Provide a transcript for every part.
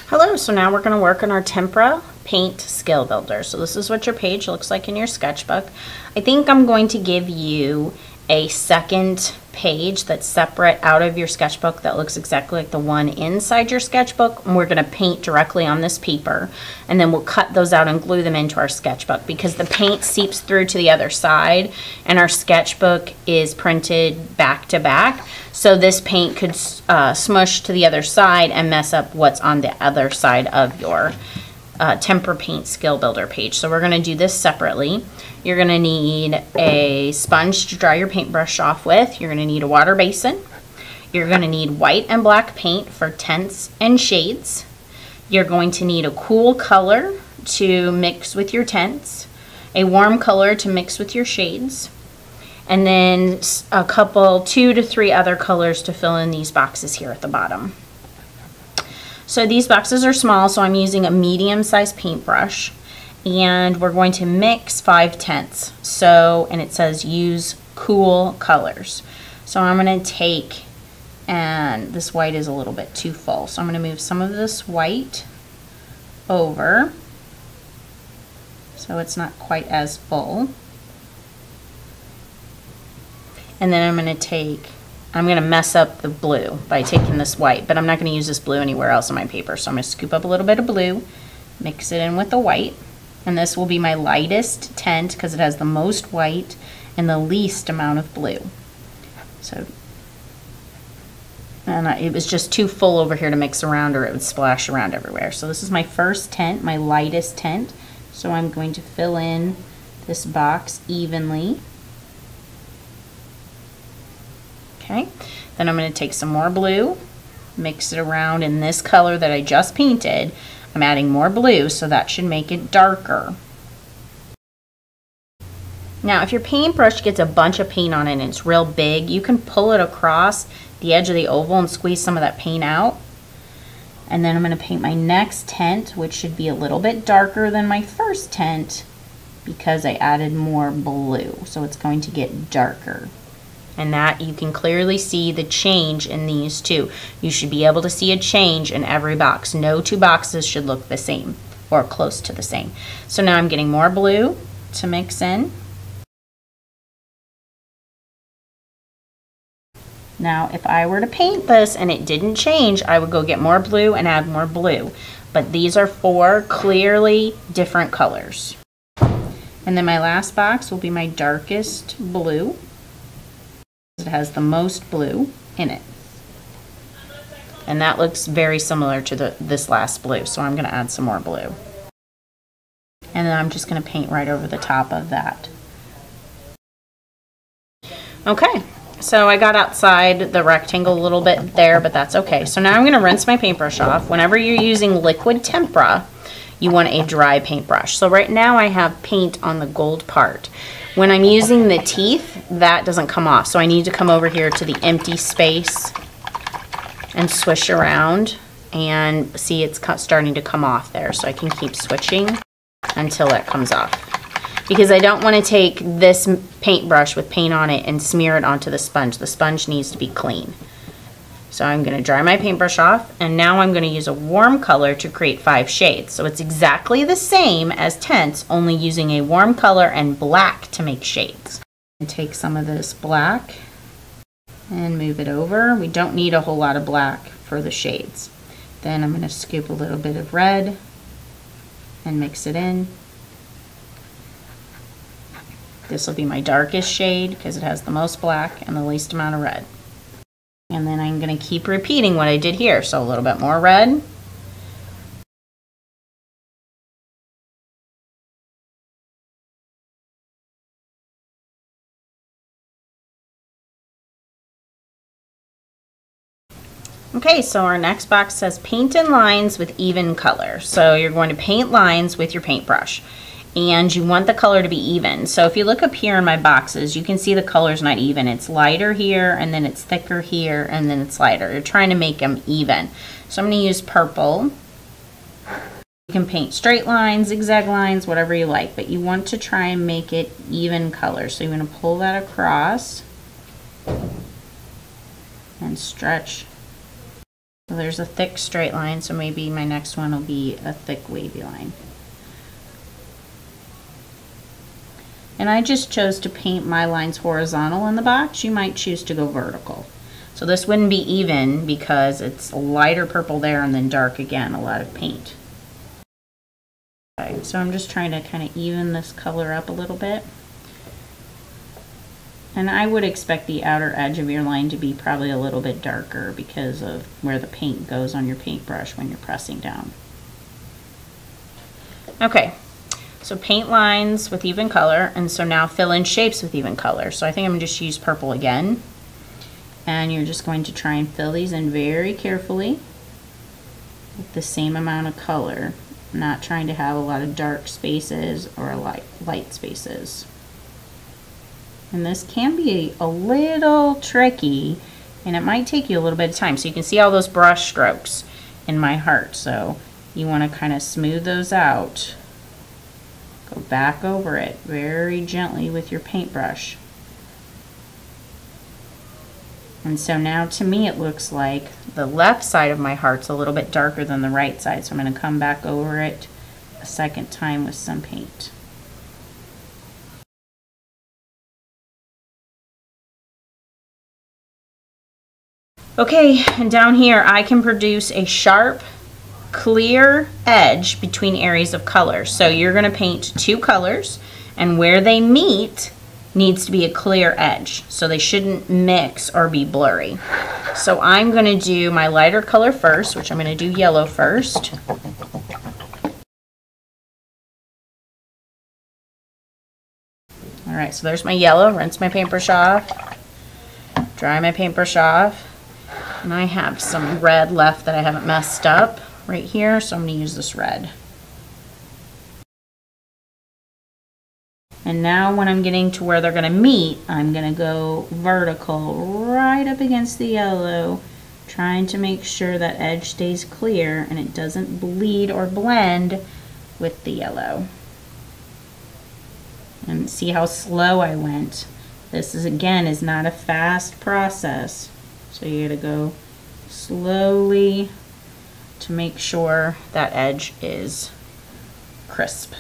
Hello, so now we're going to work on our Tempera paint skill builder. So this is what your page looks like in your sketchbook. I think I'm going to give you a second page that's separate out of your sketchbook that looks exactly like the one inside your sketchbook, and we're going to paint directly on this paper, and then we'll cut those out and glue them into our sketchbook because the paint seeps through to the other side and our sketchbook is printed back to back, so this paint could smush to the other side and mess up what's on the other side of your Tempera paint skill builder page. So we're going to do this separately. You're going to need a sponge to dry your paintbrush off with. You're going to need a water basin. You're going to need white and black paint for tints and shades. You're going to need a cool color to mix with your tints, a warm color to mix with your shades, and then a couple, 2 to 3 other colors to fill in these boxes here at the bottom. So these boxes are small, so I'm using a medium-sized paintbrush, and we're going to mix 5 tints. So, and it says use cool colors. So I'm going to take, and this white is a little bit too full, so I'm going to move some of this white over so it's not quite as full. And then I'm going to mess up the blue by taking this white, but I'm not going to use this blue anywhere else on my paper. So I'm going to scoop up a little bit of blue, mix it in with the white, and this will be my lightest tint because it has the most white and the least amount of blue. So, and it was just too full over here to mix around or it would splash around everywhere. So this is my first tint, my lightest tint. So I'm going to fill in this box evenly. Okay, then I'm going to take some more blue, mix it around in this color that I just painted. I'm adding more blue, so that should make it darker. Now, if your paintbrush gets a bunch of paint on it and it's real big, you can pull it across the edge of the oval and squeeze some of that paint out. And then I'm going to paint my next tint, which should be a little bit darker than my first tint because I added more blue, so it's going to get darker. And that you can clearly see the change in these two. You should be able to see a change in every box. No 2 boxes should look the same or close to the same. So now I'm getting more blue to mix in. Now if I were to paint this and it didn't change, I would go get more blue and add more blue. But these are 4 clearly different colors. And then my last box will be my darkest blue. It has the most blue in it, and that looks very similar to this last blue, so I'm going to add some more blue, and then I'm just going to paint right over the top of that. Okay, so I got outside the rectangle a little bit there, but that's okay. So now I'm going to rinse my paintbrush off. Whenever you're using liquid tempera, you want a dry paintbrush. So right now I have paint on the gold part. When I'm using the teeth, that doesn't come off. So I need to come over here to the empty space and swish around and see it's starting to come off there. So I can keep switching until it comes off. Because I don't want to take this paintbrush with paint on it and smear it onto the sponge. The sponge needs to be clean. So I'm going to dry my paintbrush off, and now I'm going to use a warm color to create 5 shades. So it's exactly the same as tints, only using a warm color and black to make shades. And take some of this black and move it over. We don't need a whole lot of black for the shades. Then I'm going to scoop a little bit of red and mix it in. This will be my darkest shade because it has the most black and the least amount of red. And then I'm going to keep repeating what I did here. So a little bit more red. Okay, so our next box says paint in lines with even color. So you're going to paint lines with your paintbrush. And you want the color to be even. So if you look up here in my boxes, you can see the color's not even. It's lighter here, and then it's thicker here, and then it's lighter. You're trying to make them even. So I'm going to use purple. You can paint straight lines, zigzag lines, whatever you like, but you want to try and make it even color. So you're going to pull that across and stretch So there's a thick straight line, so maybe my next one will be a thick wavy line. And I just chose to paint my lines horizontal in the box. You might choose to go vertical. So this wouldn't be even because it's lighter purple there and then dark again, a lot of paint. Okay, so I'm just trying to kind of even this color up a little bit. And I would expect the outer edge of your line to be probably a little bit darker because of where the paint goes on your paintbrush when you're pressing down. Okay. So paint lines with even color, and so now fill in shapes with even color. So I think I'm going to just use purple again. And you're just going to try and fill these in very carefully with the same amount of color. Not trying to have a lot of dark spaces or light spaces. And this can be a little tricky, and it might take you a little bit of time. So you can see all those brush strokes in my heart. So you want to kind of smooth those out. Go back over it very gently with your paintbrush. And so now to me it looks like the left side of my heart's a little bit darker than the right side. So I'm going to come back over it a second time with some paint. Okay, and down here I can produce a sharp, clear edge between areas of color. So you're going to paint two colors, and where they meet needs to be a clear edge. So they shouldn't mix or be blurry. So I'm going to do my lighter color first, which I'm going to do yellow first. Alright, so there's my yellow. Rinse my paintbrush off. Dry my paintbrush off. And I have some red left that I haven't messed up right here, so I'm going to use this red. And now when I'm getting to where they're going to meet, I'm going to go vertical right up against the yellow, trying to make sure that edge stays clear and it doesn't bleed or blend with the yellow. And see how slow I went. This is, again, is not a fast process. So you got to go slowly to make sure that edge is crisp.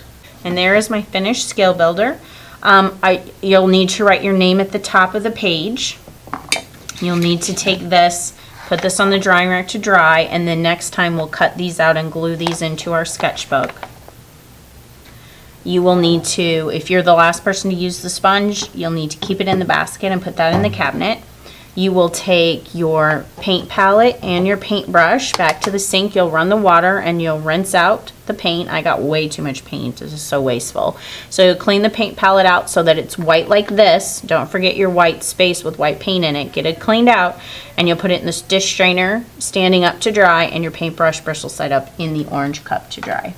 And there is my finished scale builder. You'll need to write your name at the top of the page. You'll need to take this, put this on the drying rack to dry, and then next time we'll cut these out and glue these into our sketchbook. You will need to, if you're the last person to use the sponge, you'll need to keep it in the basket and put that in the cabinet. You will take your paint palette and your paintbrush back to the sink. You'll run the water and you'll rinse out the paint. I got way too much paint. This is so wasteful. So you'll clean the paint palette out so that it's white like this. Don't forget your white space with white paint in it. Get it cleaned out and you'll put it in this dish strainer standing up to dry, and your paintbrush bristle side up in the orange cup to dry.